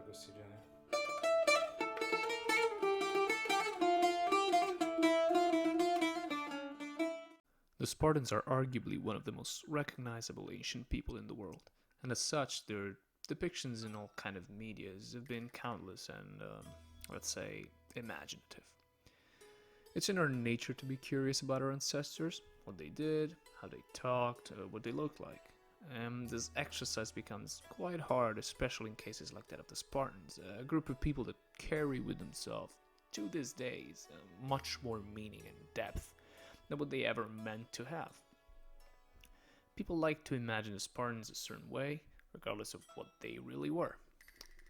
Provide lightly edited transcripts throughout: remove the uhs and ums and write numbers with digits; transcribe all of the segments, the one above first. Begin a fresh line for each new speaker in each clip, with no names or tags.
questi generi.
The Spartans are arguably one of the most recognizable ancient people in the world, and as such, their depictions in all kind of medias have been countless and, let's say, imaginative. It's in our nature to be curious about our ancestors, what they did, how they talked, what they looked like. And this exercise becomes quite hard, especially in cases like that of the Spartans, a group of people that carry with themselves, to this day, much more meaning and depth than what they ever meant to have. People like to imagine the Spartans a certain way, regardless of what they really were.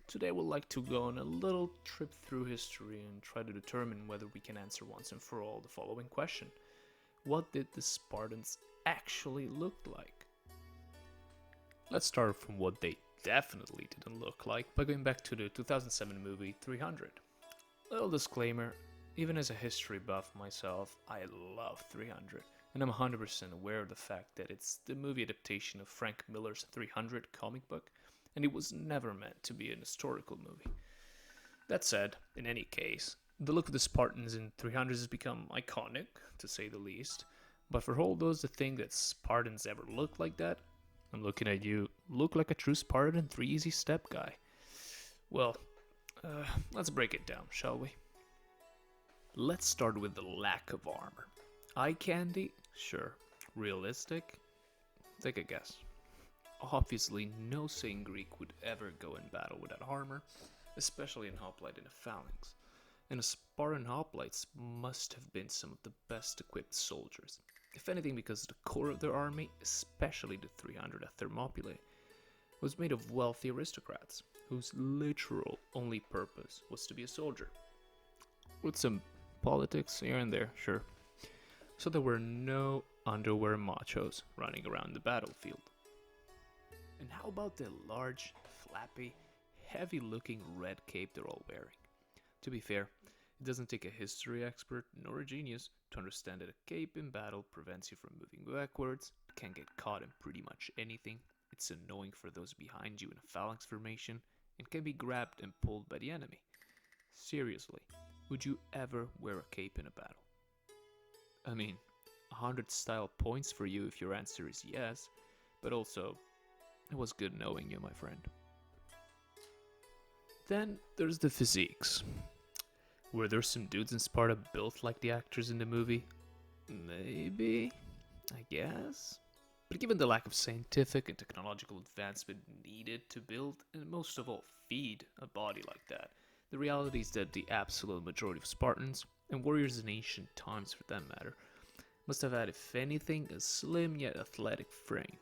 Today we'd like to go on a little trip through history and try to determine whether we can answer once and for all the following question. What did the Spartans actually look like? Let's start from what they definitely didn't look like by going back to the 2007 movie 300. Little disclaimer, even as a history buff myself, I love 300, and I'm 100% aware of the fact that it's the movie adaptation of Frank Miller's 300 comic book, and it was never meant to be an historical movie. That said, in any case, the look of the Spartans in 300 has become iconic, to say the least, but for all those that think that Spartans ever looked like that, I'm looking at you, look like a true Spartan 3 easy step guy. Well, let's break it down, shall we? Let's start with the lack of armor. Eye candy? Sure. Realistic? Take a guess. Obviously, no sane Greek would ever go in battle without armor, especially an hoplite in a phalanx. And the Spartan hoplites must have been some of the best equipped soldiers. If anything, because the core of their army, especially the 300 at Thermopylae, was made of wealthy aristocrats, whose literal only purpose was to be a soldier. With some politics here and there, sure. So there were no underwear machos running around the battlefield. And how about the large, flappy, heavy-looking red cape they're all wearing? To be fair, it doesn't take a history expert nor a genius to understand that a cape in battle prevents you from moving backwards, it can get caught in pretty much anything, it's annoying for those behind you in a phalanx formation, and can be grabbed and pulled by the enemy. Seriously, would you ever wear a cape in a battle? I mean, 100 style points for you if your answer is yes, but also, it was good knowing you, my friend. Then there's the physiques. Were there some dudes in Sparta built like the actors in the movie? Maybe, I guess. But given the lack of scientific and technological advancement needed to build, and most of all feed, a body like that, the reality is that the absolute majority of Spartans, and warriors in ancient times for that matter, must have had, if anything, a slim yet athletic frame.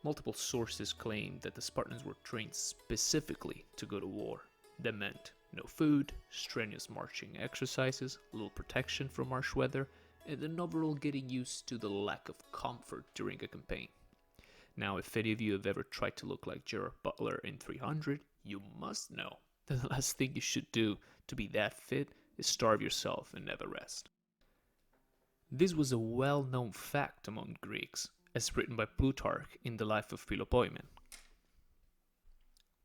Multiple sources claim that the Spartans were trained specifically to go to war. That meant no food, strenuous marching exercises, little protection from harsh weather, and an overall getting used to the lack of comfort during a campaign. Now, if any of you have ever tried to look like Gerard Butler in 300, you must know that the last thing you should do to be that fit is starve yourself and never rest. This was a well-known fact among Greeks, as written by Plutarch in the life of Philopoemen.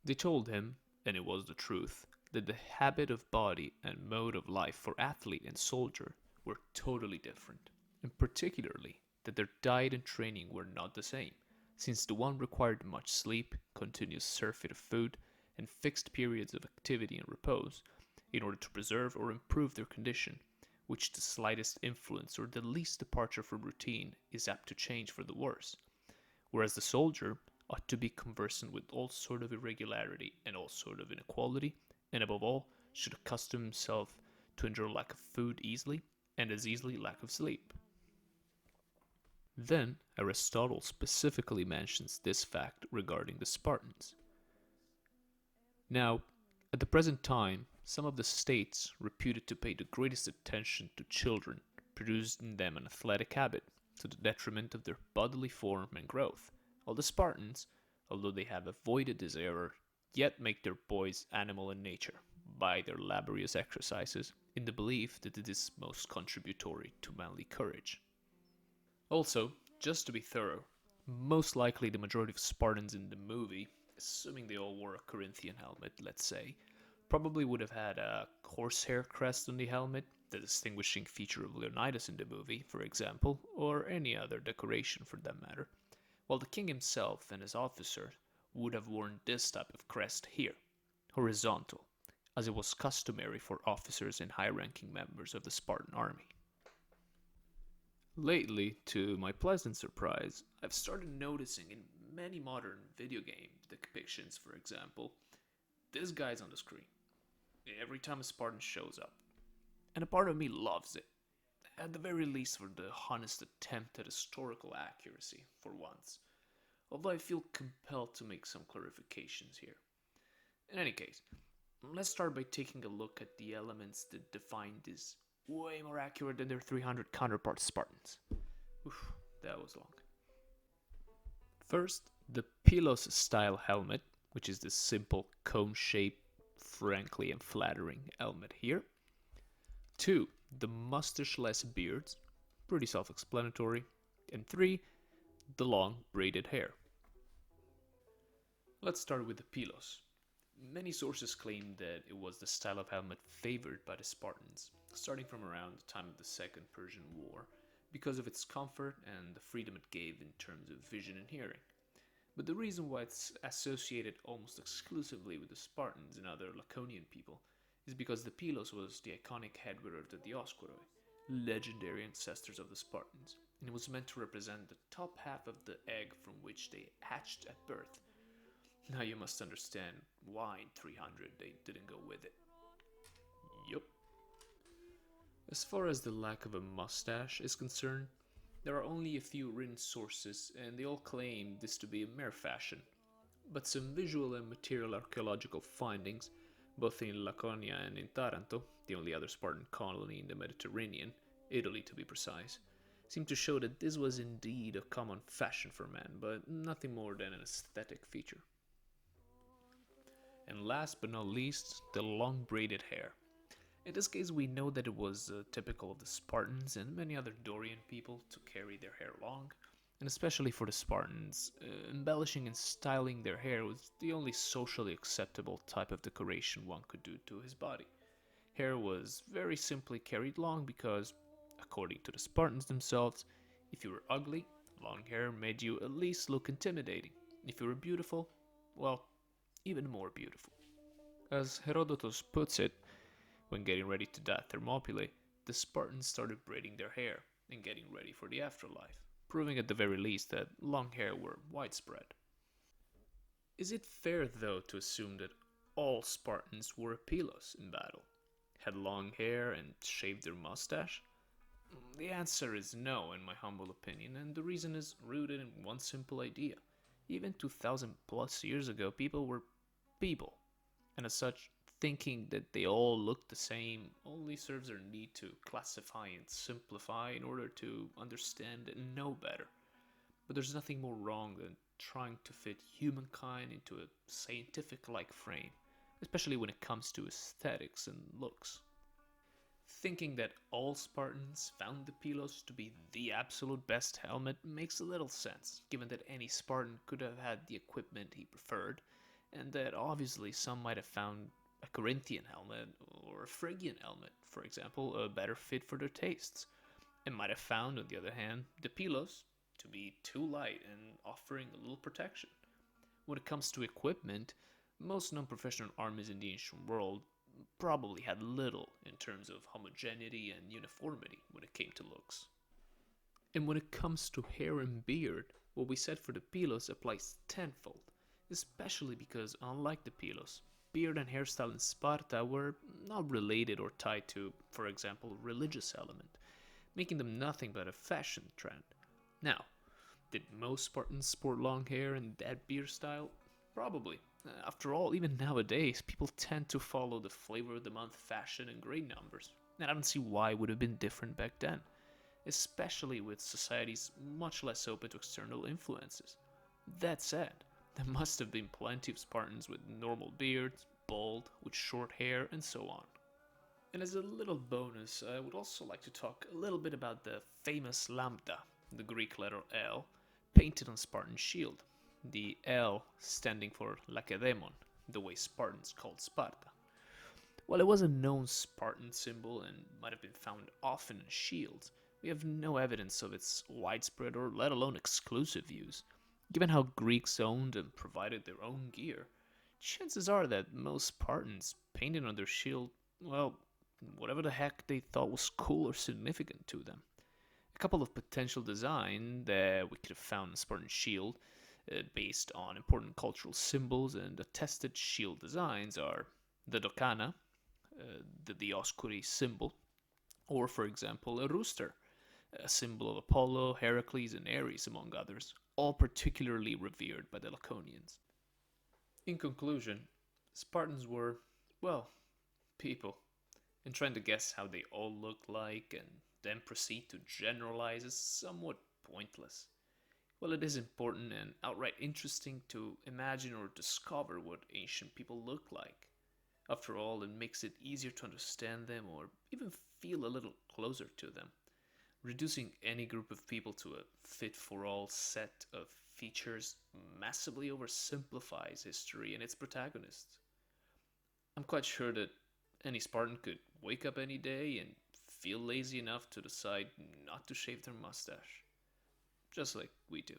They told him, and it was the truth, that the habit of body and mode of life for athlete and soldier were totally different, and particularly that their diet and training were not the same, since the one required much sleep, continuous surfeit of food, and fixed periods of activity and repose, in order to preserve or improve their condition, which the slightest influence or the least departure from routine is apt to change for the worse, whereas the soldier ought to be conversant with all sort of irregularity and all sort of inequality, and above all, should accustom himself to endure lack of food easily, and as easily lack of sleep. Then Aristotle specifically mentions this fact regarding the Spartans. Now, at the present time, some of the states reputed to pay the greatest attention to children, produced in them an athletic habit, to the detriment of their bodily form and growth, while the Spartans, although they have avoided this error, yet make their boys animal in nature by their laborious exercises, in the belief that it is most contributory to manly courage. Also, just to be thorough, most likely the majority of Spartans in the movie, assuming they all wore a Corinthian helmet, let's say, probably would have had a horsehair crest on the helmet, the distinguishing feature of Leonidas in the movie, for example, or any other decoration for that matter, while the king himself and his officers would have worn this type of crest here, horizontal, as it was customary for officers and high-ranking members of the Spartan army. Lately, to my pleasant surprise, I've started noticing in many modern video game depictions, for example, this guy's on the screen every time a Spartan shows up. And a part of me loves it, at the very least for the honest attempt at historical accuracy, for once, although I feel compelled to make some clarifications here. In any case, let's start by taking a look at the elements that define these way more accurate than their 300 counterpart Spartans. Oof, that was long. First, the Pylos style helmet, which is this simple cone shaped, frankly unflattering helmet here. 2. The mustache-less beards, pretty self-explanatory. And 3. The long braided hair. Let's start with the Pylos. Many sources claim that it was the style of helmet favored by the Spartans, starting from around the time of the Second Persian War, because of its comfort and the freedom it gave in terms of vision and hearing. But the reason why it's associated almost exclusively with the Spartans and other Laconian people is because the Pylos was the iconic headwear of the Dioscoroi, legendary ancestors of the Spartans, and it was meant to represent the top half of the egg from which they hatched at birth. Now you must understand why in 300 they didn't go with it. Yup. As far as the lack of a mustache is concerned, there are only a few written sources and they all claim this to be a mere fashion. But some visual and material archaeological findings, both in Laconia and in Taranto, the only other Spartan colony in the Mediterranean, Italy to be precise, seem to show that this was indeed a common fashion for men, but nothing more than an aesthetic feature. And last but not least, the long braided hair. In this case, we know that it was typical of the Spartans and many other Dorian people to carry their hair long, and especially for the Spartans, embellishing and styling their hair was the only socially acceptable type of decoration one could do to his body. Hair was very simply carried long because, according to the Spartans themselves, if you were ugly, long hair made you at least look intimidating. If you were beautiful, well, even more beautiful. As Herodotus puts it, when getting ready to die at Thermopylae, the Spartans started braiding their hair and getting ready for the afterlife, proving at the very least that long hair were widespread. Is it fair, though, to assume that all Spartans wore pylos in battle, had long hair, and shaved their mustache? The answer is no, in my humble opinion, and the reason is rooted in one simple idea. Even 2000 plus years ago, people were people, and as such, thinking that they all look the same only serves their need to classify and simplify in order to understand and know better. But there's nothing more wrong than trying to fit humankind into a scientific-like frame, especially when it comes to aesthetics and looks. Thinking that all Spartans found the pylos to be the absolute best helmet makes a little sense, given that any Spartan could have had the equipment he preferred, and that obviously some might have found a Corinthian helmet or a Phrygian helmet, for example, a better fit for their tastes, and might have found, on the other hand, the pylos to be too light and offering a little protection. When it comes to equipment, most non-professional armies in the ancient world probably had little in terms of homogeneity and uniformity when it came to looks. And when it comes to hair and beard, what we said for the pylos applies tenfold, especially because, unlike the pylos, beard and hairstyle in Sparta were not related or tied to, for example, a religious element, making them nothing but a fashion trend. Now, did most Spartans sport long hair and that beard style? Probably. After all, even nowadays, people tend to follow the flavor of the month fashion and grade numbers, and I don't see why it would have been different back then, especially with societies much less open to external influences. That said, there must have been plenty of Spartans with normal beards, bald, with short hair, and so on. And as a little bonus, I would also like to talk a little bit about the famous lambda, the Greek letter L, painted on Spartan shield. the L standing for Lacedaemon, the way Spartans called Sparta. While it was a known Spartan symbol and might have been found often in shields, we have no evidence of its widespread or let alone exclusive use. Given how Greeks owned and provided their own gear, chances are that most Spartans painted on their shield, well, whatever the heck they thought was cool or significant to them. A couple of potential designs that we could have found in Spartan shield based on important cultural symbols and attested shield designs are the Dokana, the Dioscuri symbol, or, for example, a rooster, a symbol of Apollo, Heracles, and Ares, among others, all particularly revered by the Laconians. In conclusion, Spartans were, well, people, and trying to guess how they all look like and then proceed to generalize is somewhat pointless. Well, it is important and outright interesting to imagine or discover what ancient people look like. After all, it makes it easier to understand them or even feel a little closer to them. Reducing any group of people to a fit for all set of features massively oversimplifies history and its protagonists. I'm quite sure that any Spartan could wake up any day and feel lazy enough to decide not to shave their mustache, just like we do.